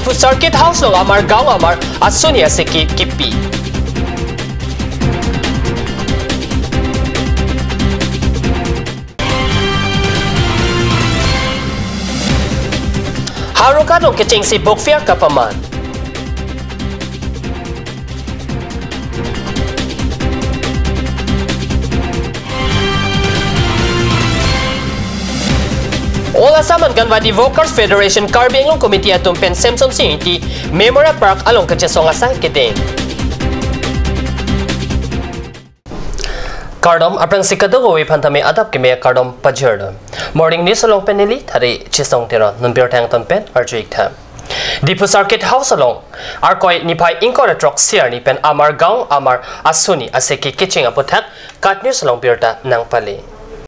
Difu Circuit House long amar gaung amar asuni aseki kipi. Harukat long kecing si Bokfiar kapaman. All Assam Anganwadi Workers Federation Carbing long committee atum pen Samson City Memorial Park along kachesong asal kedeng. Kardom aprang sikado go pantame adap keme kardom pajerdo. Morning news along peneli thari chisong teron number tang ton pen arjuik tham. Difu Circuit House along arkoi nipai inkora trok siar ni pen amar gaung amar asuni aseki kitching apothak kat news along birta nang pali.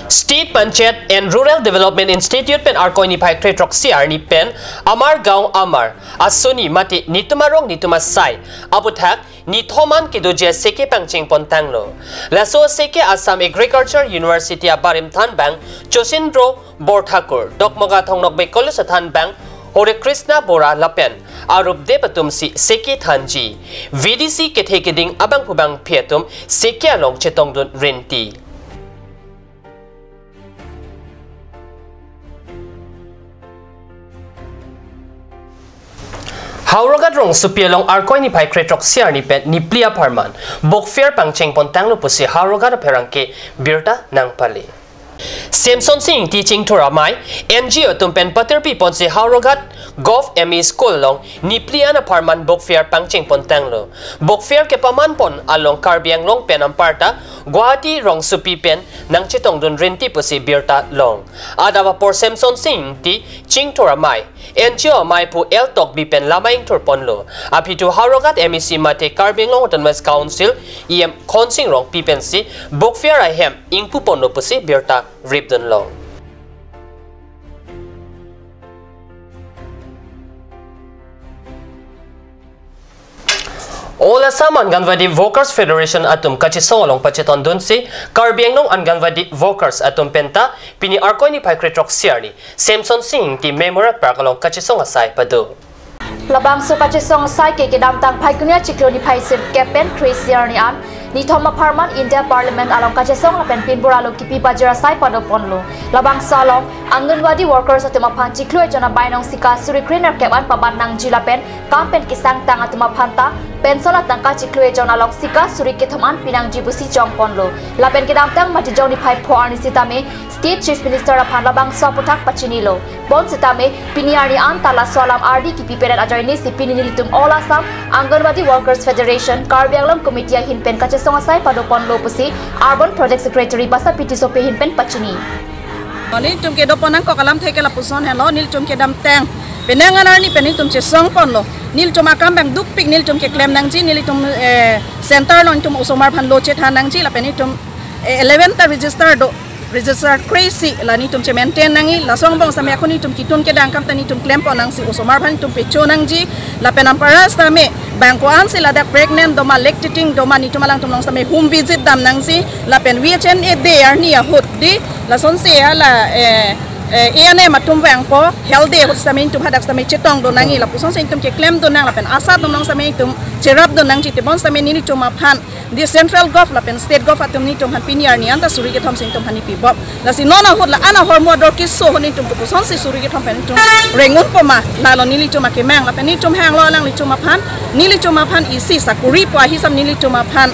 State Panchayat and Rural Development Institute pen arkoi ni pai tretrok siar ni pen amar gaung amar asuni mati nitumarong nitumasai apothak ni thoman kidoje seke pangching pontanglo laso seke Assam Agriculture University abarim than bang Chosindro Borthakur dokmoga thongnok be college than bang Hore Krishna Bora Lapen Arup de patum si seke thanji VDC kethe keding abang pubang pietum seke along chetong dun renti. Haurogat rong supialong arkoi ni pai kretrok siar ni pet ni plia parman Bokfiar pangcheng pontang lo pusi Haurogat perangke birta nang pali. Samson Singh teaching Turamai NGO tumpen paterpi ponsi Haurogat Golf ME School long ni plia na parman Bokfiar pangcheng pontang lo. Bokfiar ke paman pon along Karbiang long pen amparta Guwahati rong supi pen nang chitong dun renti pusi birta long. Adawa por Samson Singh ti ching Turamai NGO mai pu el tok bi pen lamaing turponlo apitu Haurogat MEC mate Karbing long Autonomous Council em khonsing rong pipensi Bokfiar ahem ingpu ponlo pusi birta ribdon long. All Assam Anganwadi Workers Federation atum kachisong along pacheton dun si Karbiang nong Anganwadi Workers atum penta pini arkoi ni pai kretrok siarni Samson Singh ti Memorial Park along kachisong asai padu. Labang so kachisong asai ke kedam tang pai kunia ciklo ni pai sir kepen Chris siarni an ni thoma parman India Parliament along kachisong lapen pinbura lo kipi bajara sai padu ponlo. Labang salong Anganwadi Workers atuma pan ciklo jona bainong sika suri kriner keban paban nang jilapen kampen kisang tang atuma panta pensona tangka ciklu ejong alok sika suri ke thoman pinang jibusi jong ponlo lapen ke damtang mati jong ni phai phoani sitame State Chief Minister aphan labang saputak pachinilo bon sitame piniari an tala solam RD ki piperen ajoini si pininilitum All Assam Anganwadi Workers Federation Karbianglam Committee hin pen kachesong asai pado ponlo pusi Urban Project Secretary basa pitiso pe hin pen pachini nil tum ke doponang ko kalam thai ke la puson hello nil tum ke dam tang penanganar ni pening tum che song ponlo nil tum akam bang duk pik nil tum ke claim nang ji nil tum center non tum usomar phan lo che than nang ji la pening tum 11th registered crazy la ni tum che maintain nangi la song bang samya khoni tum kitun ke dang kam tani tum claim pon nang si usomar phan tum pe cho nang ji la penam paras ta me bang ko an si la da pregnant doma lactating doma ni tum alang tum nang same home visit dam nang si la pen VHN e there ni a hot di la son se la ene matum wang po healthy hot samin tum hadak samai chetong do nangi la pusong sain tum ke claim do nang la pen asa dom nang samai tum cherap do nang chite bon samai ni tum aphan di central gov la pen state gov atum ni tum han piniar ni anta suri ke thom sain tum hani pi bob la si nona hot la ana hormo dor ki so honi tum pusong si suri ke thom pen tum rengun po ma la lo ni li tum ke mang la pen ni tum hang lo lang li tum aphan ni li tum aphan isi sakuri po hi sam ni li tum aphan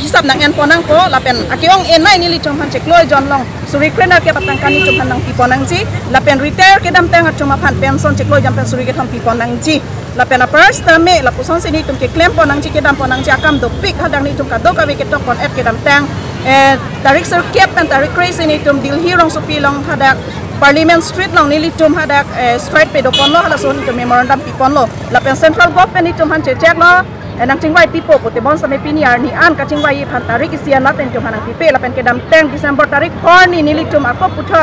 hisap nang en ponang ko lapen akiong enai ni li tum han chekloi jon long suri krena ke patang kan ni tum han nang piponang ji lapen retire ke dam tang tum han pension chekloi jam pen suri ke thom piponang ji lapen a first me la puson se ni tum ke claim ponang ji ke dam ponang ji akam do pik hadang ni tum ka do ka we ke tok pon et ke dam tang tarik sir kep and tarik crazy ni tum dil hirong supi long hadak Parliament Street long nili tum hadak straight pe do pon lo hala so ni tum memorandum pipon lo lapen central government ni tum han che check lo nang chingwai pipo ko te bon sa me piniar ni an ka chingwai phan tarik isian naten tum hanang pipe la pen ke dam 10 December tarik ni nili tum akop putha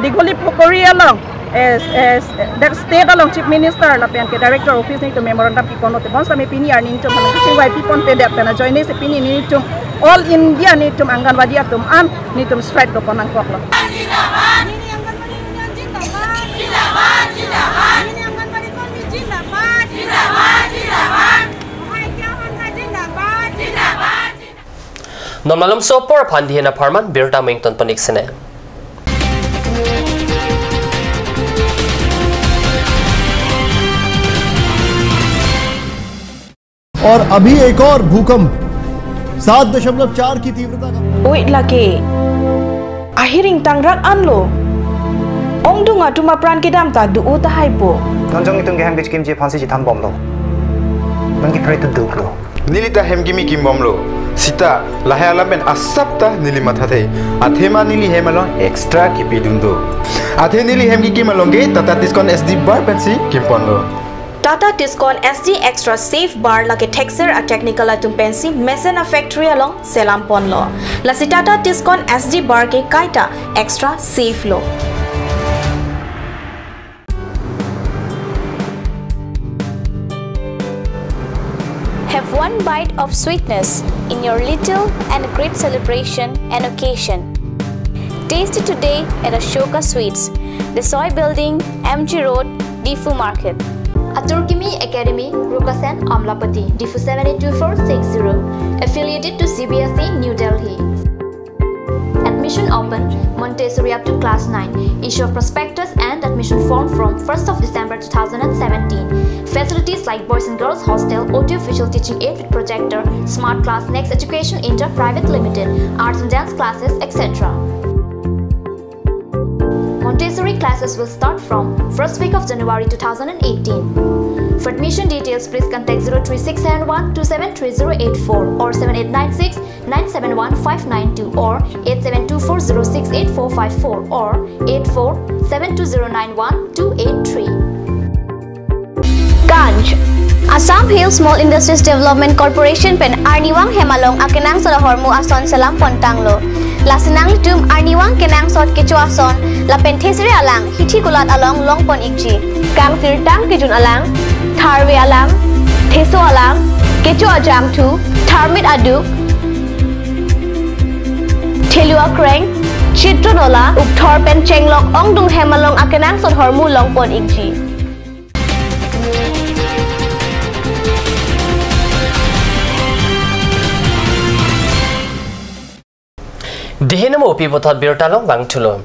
digoli phokoria long that state along chief minister la pen ke director office ni tum memorandum pipon te bon sa me piniar ni tum hanang chingwai pipon pe dat na join ni se pini ni tum all India ni tum Anganwadi atum an ni tum straight do ponang kok lo Normalum sopor pandi na parman birta mington panik sene. और अभी एक और भूकंप 7.4 की तीव्रता का Wait lagi. Ahiring tangrak anlo. Ong dunga tuma pran kedam ta du uta haipo. Nonjong itong geham kim je phansi ji tham bom lo. Nang ki pray to duk lo. Nilita hemgimi kim bomlo. Sita lahayala ben asapta nili mathate. Athema nili hemalon extra kipidundo. Athe nili hemgi kimalonge tata discount SD bar pensi kimponlo. Tata Tiscon SD Extra Safe Bar lagi texture a technical atum pensi Mesena Factory along Selam Ponlo. Lasi Tata Tiscon SD Bar ke kaita extra safe lo. Have one bite of sweetness in your little and great celebration and occasion. Taste it today at Ashoka Sweets, the Soy Building, MG Road, Difu Market. Aturkimi Academy, Rukasen, Amlapati, Difu 782460, affiliated to CBSE, New Delhi. Admission open, Montessori up to class 9. Issue of prospectus and admission form from 1st of December 2017. Facilities like Boys and Girls Hostel, audio visual teaching aid with projector, Smart Class, Next Education Inter Private Limited, arts and dance classes, etc. Montessori classes will start from 1st week of January 2018. For admission details, please contact 03671 273084 or 7896 971 592 or 8724068454 or 8472091283. Ganj Assam Hill Small Industries Development Corporation pen Arniwang Hemalong akenang sa hormu ason salam pontanglo. Lasinang litum Arniwang kenang sot kecuason la penthesri alang hithi kulat along longpon ikji. Kang sirtang kijun alang Tharwe alang Theso alang kecu ajam tu Tharmit aduk Thelua kreng Chitronola ukthor pen chenglok ongdung Hemalong akenang sot hormu longpon ikji. Dihinamo pivotat birtalong wangtulo.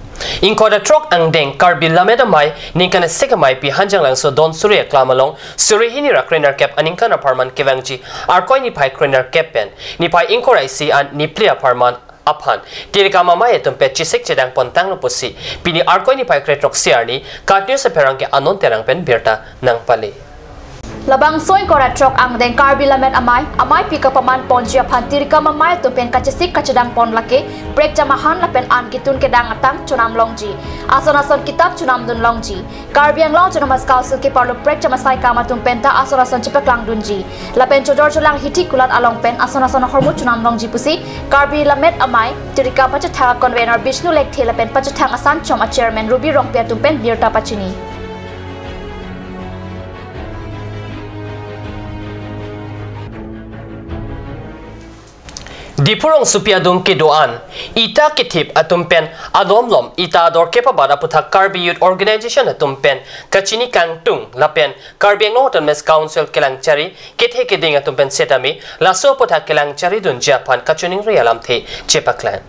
Inkoda trok ang deng karbi lameda mai ningkana sekamai pi hanjang lang so don surya klamalong suri hini ra krenar cap aningkana parman kevangji arkoi ni pai krenar cap pen ni pai inkora isi an ni plia parman aphan tirika mama etum pe chisek chedang pontang no pusi pini arkoi ni pai kretrok siarni katnyo se perang ke anon terang pen birta nang pali. Labang soy kora trok ang deng karbi lamet amai pika paman ponjia pantirika mamai tu pen kacesik kacedang pon lake break jamahan lapen an kitun kedang atang chunam longji ason kitab chunam dun longji karbi ang long chunam council ki parlo break jamasai kama tum penta ason chepek lang dunji lapen chojor chulang hiti kulat along pen ason hormu chunam longji pusi karbi lamet amai tirika pachatha convener Bishnu lek thela pen pachathang asan chom a chairman Ruby Rongpia tum pen birta pachini. Dipurong supiadung kedoan ita kitip atumpen adomlom ita dor kepabada puthak Karbi Youth Organization atumpen kachini kangtung lapen Karbi Ngloton Mes Council kelangchari kethe keding atumpen setami laso puthak kelangchari dun Japan kachuning rialam the chepaklan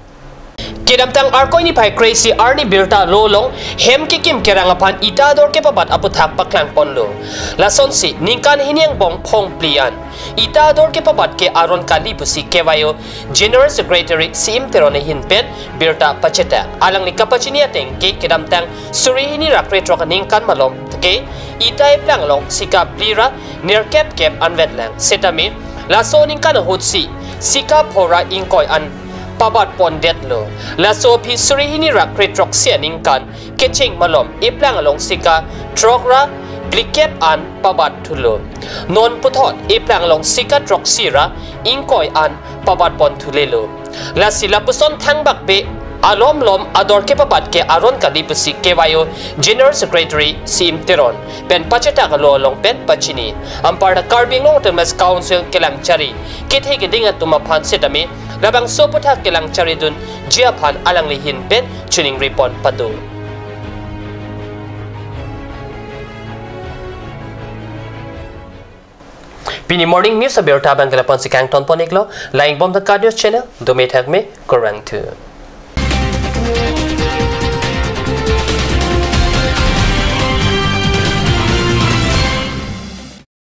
Kedamtang arkoi ni pai crazy arni birta lolong hem kikim kerangapan ita dor kepabat aputhak paklang ponlo lason si ningkan hiniang bong phong plian ita dor kepabat ke aron kali pusi kewayo General Secretary sim terone hinpen birta pacheta alang ni kapachini ateng ke kedamtang suri hini rakre trok ningkan malom ke ita plang long sika plira near cap anvetlang setami laso ningkan hotsi sika phora ingkoi an pabat pondet lo la so phi suri hini ra kretrok sianing kan keching malom iplang along sika trokra klikep an pabat thulo non puthot iplang along sika trok sira ingkoi an pabat pon thulelo la sila puson thangbak be alom lom ador ke pabat ke aron kali pusi kewayo General Secretary sim teron pen pacheta galo long pen pachini ampar da Karbi Ngloton Mes Council kelangchari kethe gedinga tuma phan setami labang sopotha kelangchari dun Japan alang lihin pen tuning report padu Pini morning news about tabang kala pon si kang ton poniglo, laing bom the cardio channel, do me tag me, korang tu.